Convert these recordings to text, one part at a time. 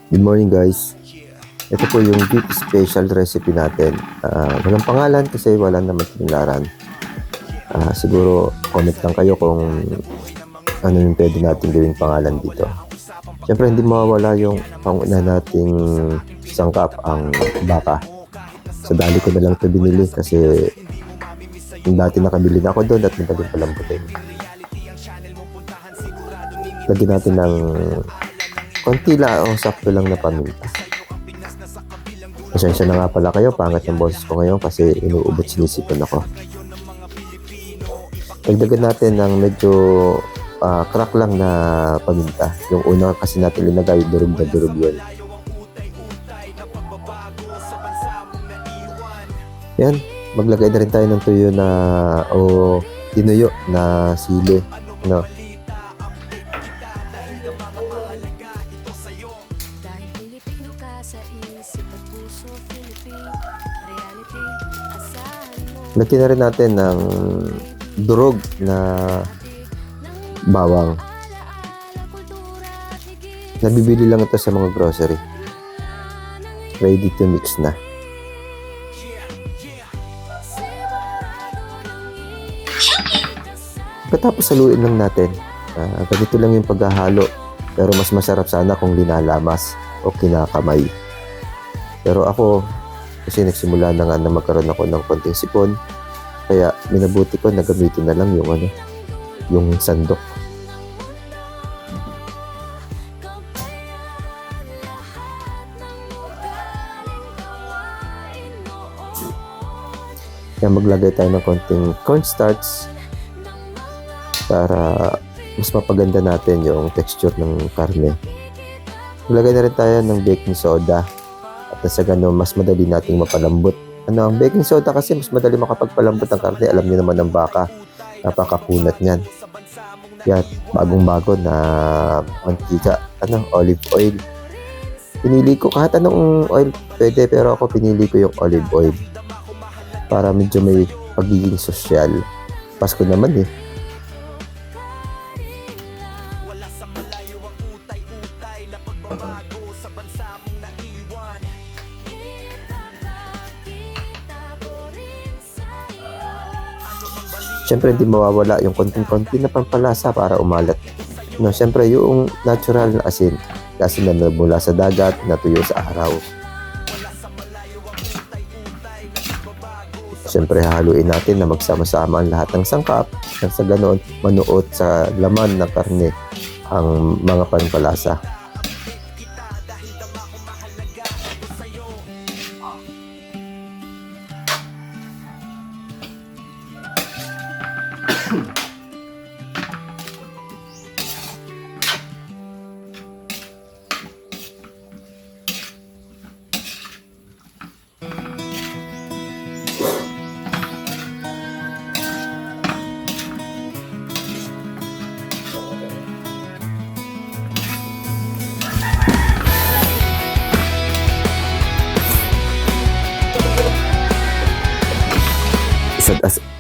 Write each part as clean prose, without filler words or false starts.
Good morning guys. Ito po yung beef special recipe natin. Walang pangalan kasi wala naman tinilaran. Siguro comment lang kayo kung ano yung pwede natin gawing pangalan dito. Siyempre hindi mawawala yung panguna nating sangkap, ang baka. Sa dali ko na lang ito binili kasi yung dati nakabili na ako doon at madaling palambutin. Lagyan natin ng konti lang o sakto lang na paminta. Pasensya na nga pala kayo, pangat ng boses ko ngayon kasi inuubot sinisipon ako. Dagdagan natin ng medyo crack lang na paminta. Yung una kasi natin linagay, durog na durog yun. Yan, maglagay na rin tayo ng tuyo na o tinuyo na sili. No? Lagyan na rin natin ng durog na bawang. Nabibili lang ito sa mga grocery. Ready to mix na. Pagkatapos haluin lang natin. Ganito lang yung paghahalo. Pero mas masarap sana kung linalamas o kinakamay. Pero ako, kasi nagsimula na nga na magkaroon ako ng konting sipon, kaya minabuti ko na gamitin na lang yung sandok. Kaya maglagay tayo ng konting cornstarch para mas mapaganda natin yung texture ng karne. Maglagay na rin tayo ng baking soda. At sa ganun, mas madali nating mapalambot. Ang baking soda kasi mas madali makapagpalambot ng karne. Alam niyo naman ng baka, napakakunat niyan. Yan, bagong-bago na mantika, olive oil. Pinili ko, kahit anong oil pwede, pero ako pinili ko yung olive oil. Para medyo may pagiging sosyal. Pasko naman eh. Siyempre, hindi mawawala yung konting-konti na pampalasa para umalat. Siyempre, yung natural na asin na mula sa dagat, natuyo sa araw. Siyempre, haluin natin na magsama-sama ang lahat ng sangkap nang sa ganon, manuot sa laman ng karne ang mga pampalasa.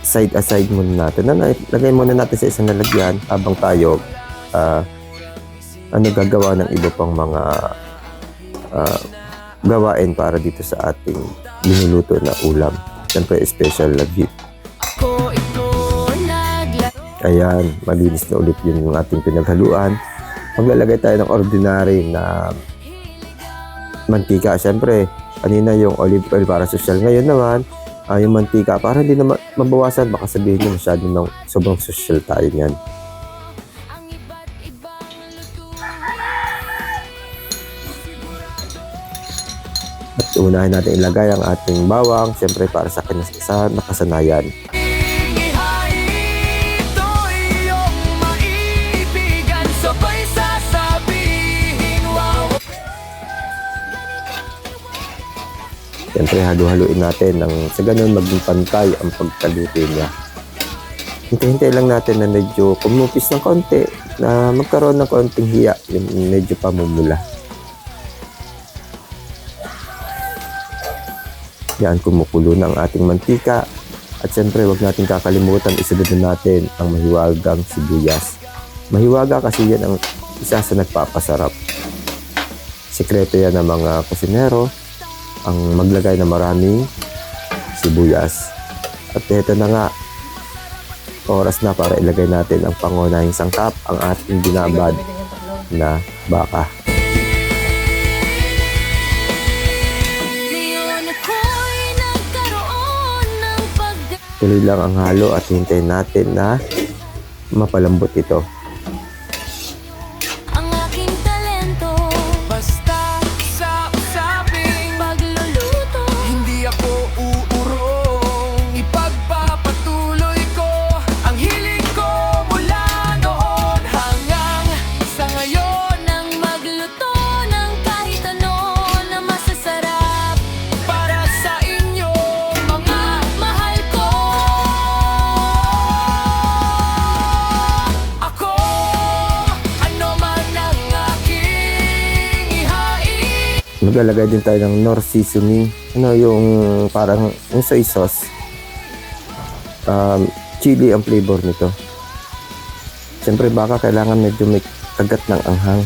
Side muna natin. Lagay muna natin sa isang lalagyan habang tayo gagawa ng iba pang mga gawain para dito sa ating linuluto na ulam. Siyempre, special na beef. Ayan, malinis na ulit yung ating pinaghaluan. Maglalagay tayo ng ordinary na mantika. Siyempre, kanina yung olive oil para social. Ngayon naman, yung mantika, para hindi na mabawasan, baka sabihin nyo masyado ng sobrang social tayo niyan. At unahin natin ilagay ang ating bawang, siyempre para sa nakasanayan. Siyempre, halu-haluin natin sa ganun maging pantay ang pagkaluto niya. Hintay-hintay lang natin na medyo kumupis ng konti, na magkaroon ng konting hiya, yung medyo pamumula. Yan, kumukulo na ang ating mantika. At siyempre, huwag natin kakalimutan, isunod na natin ang mahiwagang sibuyas. Mahiwaga kasi yan ang isa sa nagpapasarap Sikreto yan ng mga kusinero, ang maglagay ng maraming sibuyas. At ito na nga, oras na para ilagay natin ang pangunahing sangkap, ang ating binabad na baka. Tuloy lang ang halo at hintayin natin na mapalambot ito. Maglalagay din tayo ng Knorr seasoning. Yung parang yung soy sauce. Chili ang flavor nito. Siyempre baka kailangan medyo may kagat ng anghang.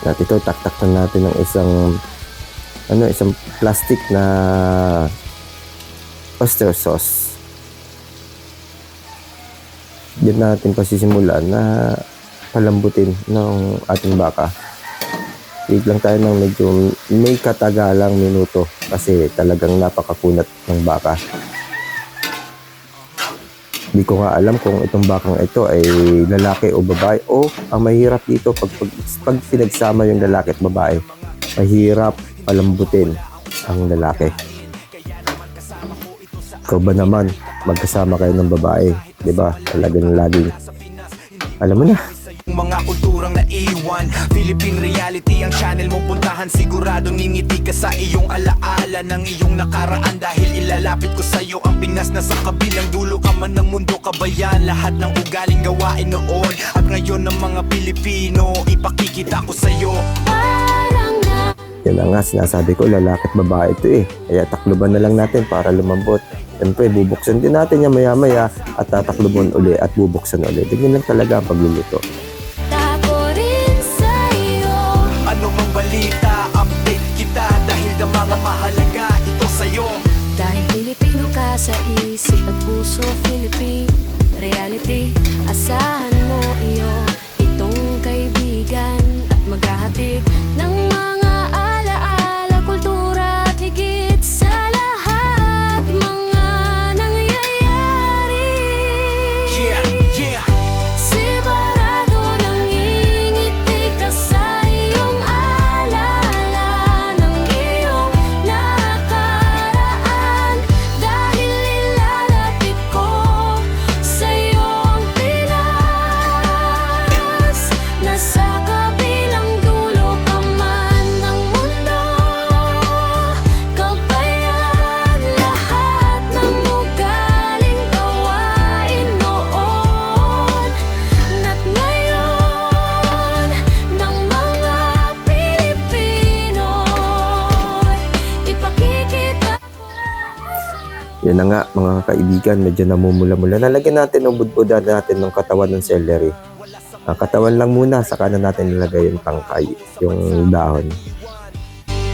At ito, taktak na natin ng isang plastic na oyster sauce. Diyan natin pasisimulan na palambutin ng ating baka. Wait lang tayo ng medyo may katagalang minuto kasi talagang napakakunat ng baka. Hindi ko nga alam kung itong bakang ito ay lalaki o babae, o ang mahirap dito pag pinagsama yung lalaki at babae, mahirap palambutin ang lalaki. Ikaw ba naman, magkasama kayo ng babae, di ba? Talagang laging, alam mo na. Mga kulturang naiwan, Philippine reality ang channel mo puntahan. Sigurado ngingiti ka sa iyong alaala ng iyong nakaraan, dahil ilalapit ko sa iyo ang Pinas na sa kabilang dulo ka man ng mundo, kabayan. Lahat ng ugaling gawain noon at ngayon ng mga Pilipino, ipakikita ko sa iyo. Yan na nga, sinasabi ko, lalaki at babae ito eh. Kaya takluban na lang natin para lumambot. Siyempre, bubuksan din natin yan maya-maya at tatakluban uli at bubuksan uli. Ganyan lang talaga ang pagluluto. Ano mang balita, update kita, dahil na mga mahalaga ito sa'yo. Dahil Pilipino ka sa isip at puso, Philippine reality. Asahan mo iyo, itong kaibigan, at maghahatid ng mga alaala, kultura at higit sa lahat, mga nangyayari. Yeah. Sigurado nangingiti ka sa iyong alala ng iyong nakaraan, dahil ilalapit ko sa iyong Pinas. Nasa kabilang dulo pa man ng mundo, kabayan, lahat ng ugaling gawain noon at ngayon ng mga Pilipino, ipakikita. Yan na nga mga kaibigan, medyo namumula-mula. Nalagyan natin ng budbudan natin ng katawan ng celery. Ang katawan lang muna, saka na natin nilagay yung tangkay, yung dahon.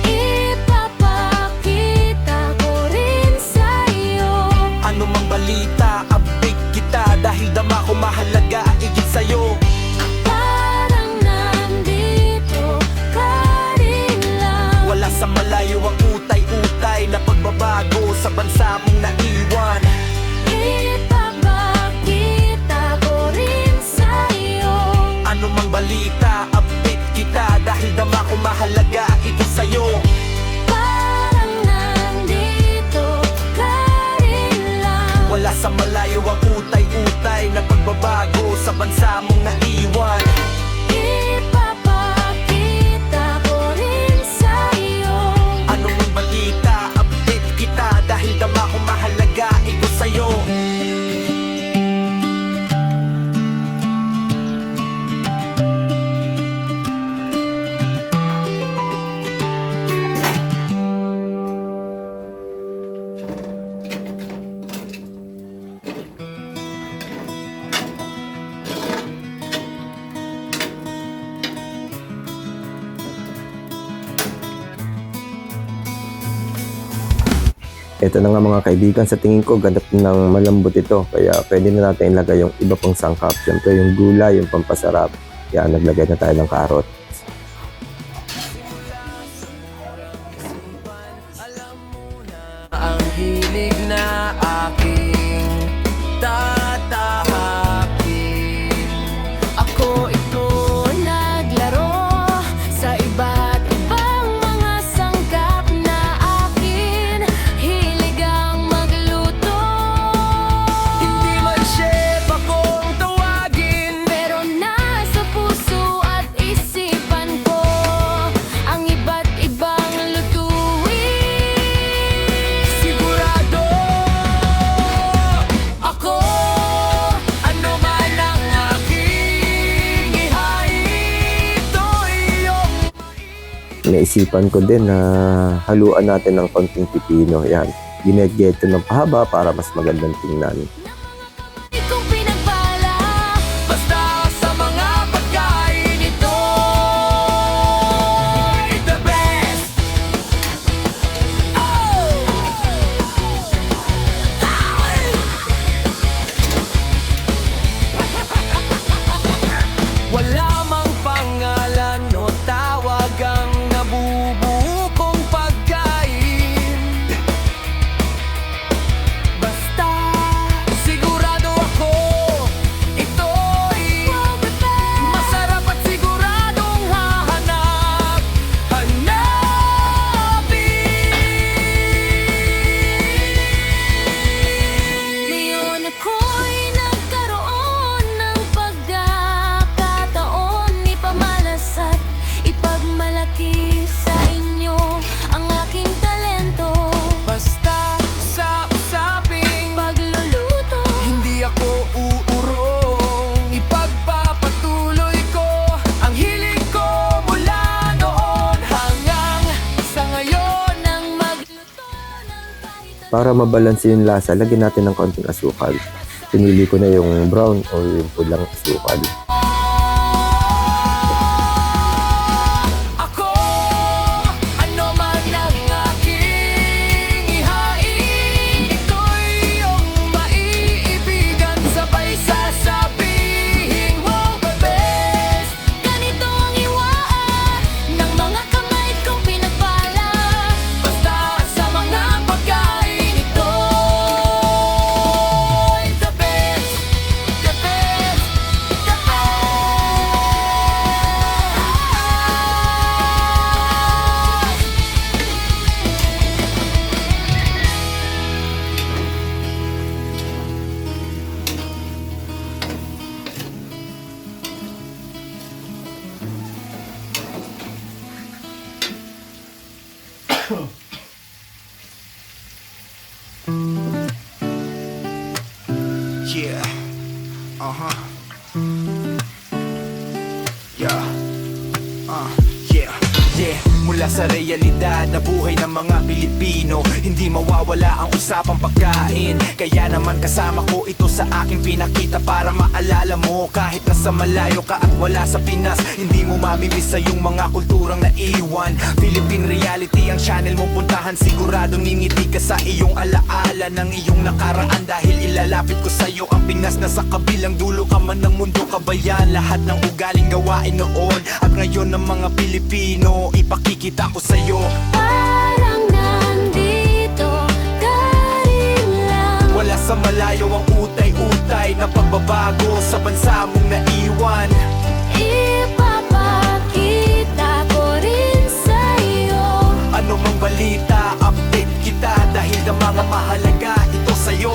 Ipapakita ko rin sa iyo. Ano mang balita, update kita, dahil dama ko mahalaga igit sa'yo. Parang nandito ka rin lang. Wala sa malayo ang utay-utay na pagbabago sa bansa mong naiwan. Ipapakita ko rin sa iyo. Ano mang balita, update kita, dahil dama ko mahalaga ito sa'yo. Parang nandito ka rin lang. Wala sa malayo ang utay-utay na pagbabago sa bansa mong naiwan. Ipapakita ko rin sa iyo. Ano mang balita, update kita, dahil dama ko mahalaga ito sa'yo. Ito na nga mga kaibigan, sa tingin ko ganap ng malambot ito. Kaya pwede na natin ilagay yung iba pang sangkap. Siyempre yung gulay, yung pampasarap. Yan, naglagay na tayo ng carrot. Ang hilig na aking tatahakin. Ako ito naglaro sa iba't ibang mga sangkap na akin hilig ang magluto. Hindi man chef akong tawagin, Pero nasa puso at isipan ko ang iba't ibang lutuin. sigurado ako. Ano man ang aking ihain, ito iyong Naisipan ko din na haluan natin ng konting pipino. Yan, ginedgeto ng pahaba para mas magandang tingnan. Kung pinagpala, basta sa mga pagkain, ito the best. Wala mang pangalan o tawag ang nabubuo kong pagkain. Basta sigurado ako, ito'y masarap at siguradong hanapin. ngayon ako'y nagkaroon ng pagkakataon ipamalas at ipagmalaki sa inyo ang aking talento. Basta sa usaping Pagluluto, hindi ako uurong, ipagpapatuloy ko ang hilig ko mula noon hanggang sa ngayon. nang magluto ng kahit Para mabalanse yung lasa, lagyan natin ng konting asukal. Pinili ko na yung brown o yung pulang asukal. Ako, ano man ang aking ihain, ito'y iyong maiibigan. Sabay sasabihin mo, the best. ganito ang iwaan ng mga kamay kong pinagpala. Basta sa mga pagkain, ito'y the best. The best, the best. Yeah. Yeah. Yeah. Yeah. Mula sa realidad na buhay ng mga Pilipino, hindi mawawala ang usapang pagkain. Kaya naman kasama ko ito sa aking pinakita para maalala mo kahit nasa malayo ka at wala sa Pinas, hindi mo mamimisa yung mga kulturang naiwan. Philippine Reality ang channel mo puntahan, siguradong ngingiti ka sa iyong alaala ng iyong nakaraan dahil ilalapit ko sa iyo ang Pinas na sa kabilang dulo ka man ng mundo kabayan. Lahat ng ugaling gawain noon at ngayon ng mga Pilipino ipakikita ko sa iyo. Parang nandito ka rin lang. Wala sa malayo ang utay-utay na pagbabago sa bansa mong naiwan. Ipapakita ko rin sa'yo. Ano mang balita, update kita dahil ang mga mahalaga ito sa'yo.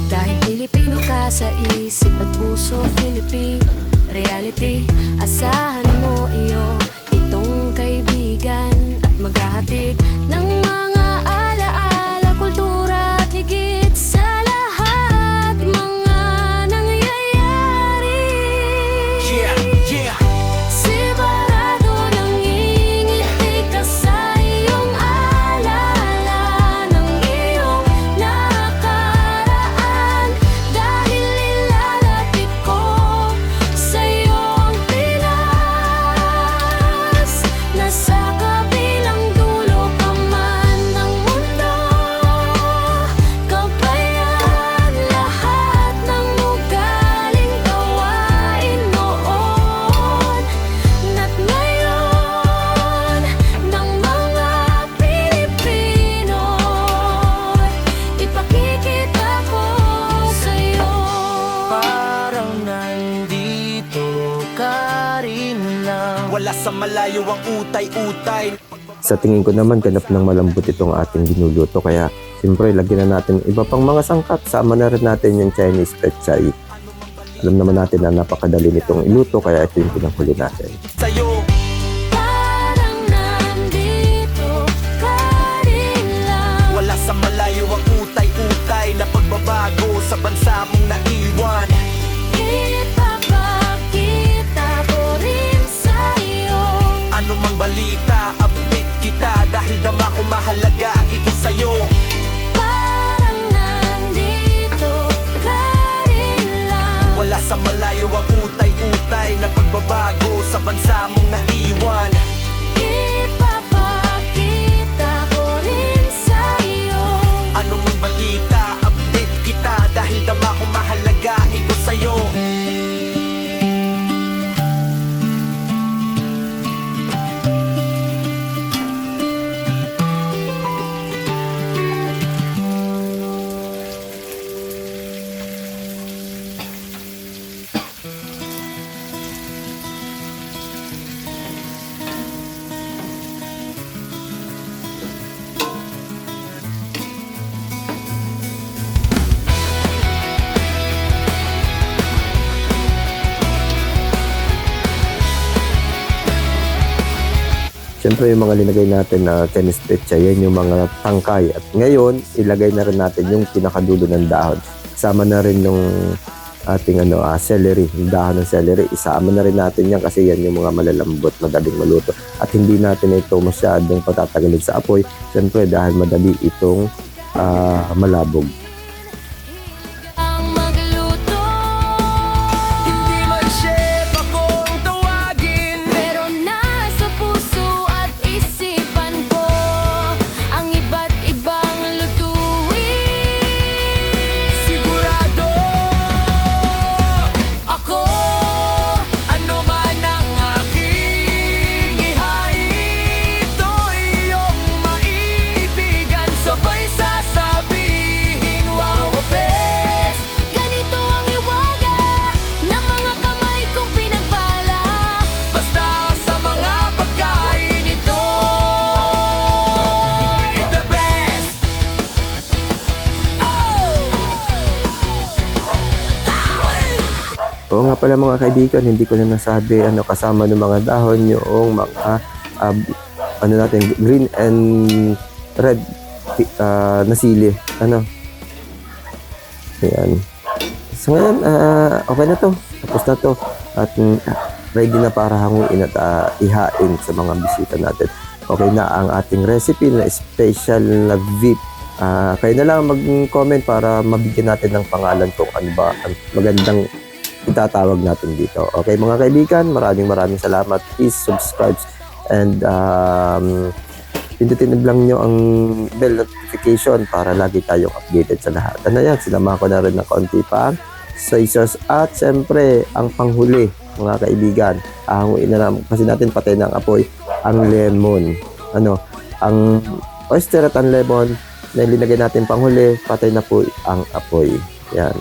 Dahil Pilipino ka sa isip at puso, Philippine Reality. Asahan mo iyo, itong kaibigan at maghahatid ng mga alaala, kultura at higit sa lahat mga nangyayari. Yeah, yeah. Sigurado nang ngingiti ka sa iyong alala ng iyong nakaraan dahil ilalapit ko sa iyong sa malayo ang utay-utay. Sa tingin ko naman, ganap ng malambot itong ating binuluto. Kaya, siyempre, lagyan na natin iba pang mga sangkap. Sama na rin natin yung Chinese pechay. Alam naman natin na napakadali nitong iluto, kaya ito yung pinanghuli natin. Sa'yo, Parang nandito ka rin lang. wala sa malayo ang utay-utay na pagbabago sa bansa mong naiwan. Ipapakita ko rin sa'yo. Ano mang balita, update kita dahil dama ko mahalaga ito sa'yo. Parang nandito ka rin lang. Wala sa malayo ang utay-utay na pagbabago sa bansa mong naiwan. Ipapakita ko rin sa'yo. Ano mang balita, update kita dahil dama ko mahalaga ito sa'yo. Siyempre, yung mga linagay natin na Chinese pechay, yan yung mga tangkay. At ngayon, ilagay na rin natin yung pinakadulo ng dahon. Kasama na rin yung ating celery, yung dahon ng celery. Isama na rin natin yan kasi yan yung mga malalambot, madaling maluto. At hindi natin ito masyadong patatagalin sa apoy. Siyempre, dahil madali itong malabog. Ang magluto, Hindi man chef akong tawagin, pero nasa puso at isipan ko ang iba't ibang lutuin. sigurado Ako, ano man ang aking ihain, ito iyong maibigan. Sabay sasabihin, wow, best. ganito ang iwaga ng mga kamay kong pinagpala. Basta sa mga pagkain ito, it's the best. Oo nga pala mga kaibigan, hindi ko na nasabi kasama ng mga dahon yung mga natin, green and red na sili. Ayan. So ngayon, okay na to. Tapos na to. At ready na para hanguin at ihain sa mga bisita natin. Okay na ang ating recipe na special na VIP. Kayo na lang mag-comment para mabigyan natin ng pangalan kung ano ba ang magandang itatawag natin dito. Okay mga kaibigan, maraming salamat. Please subscribe and pindutin lang nyo ang bell notification para lagi tayong updated sa lahat. Yan, sinama ko na rin ng konti pa soy sauce at syempre ang panghuli mga kaibigan. Ahanguin na lang kasi natin patay ng apoy ang lemon. Ang oyster at ang lemon na ilinagay natin panghuli, patay na po ang apoy. Yan.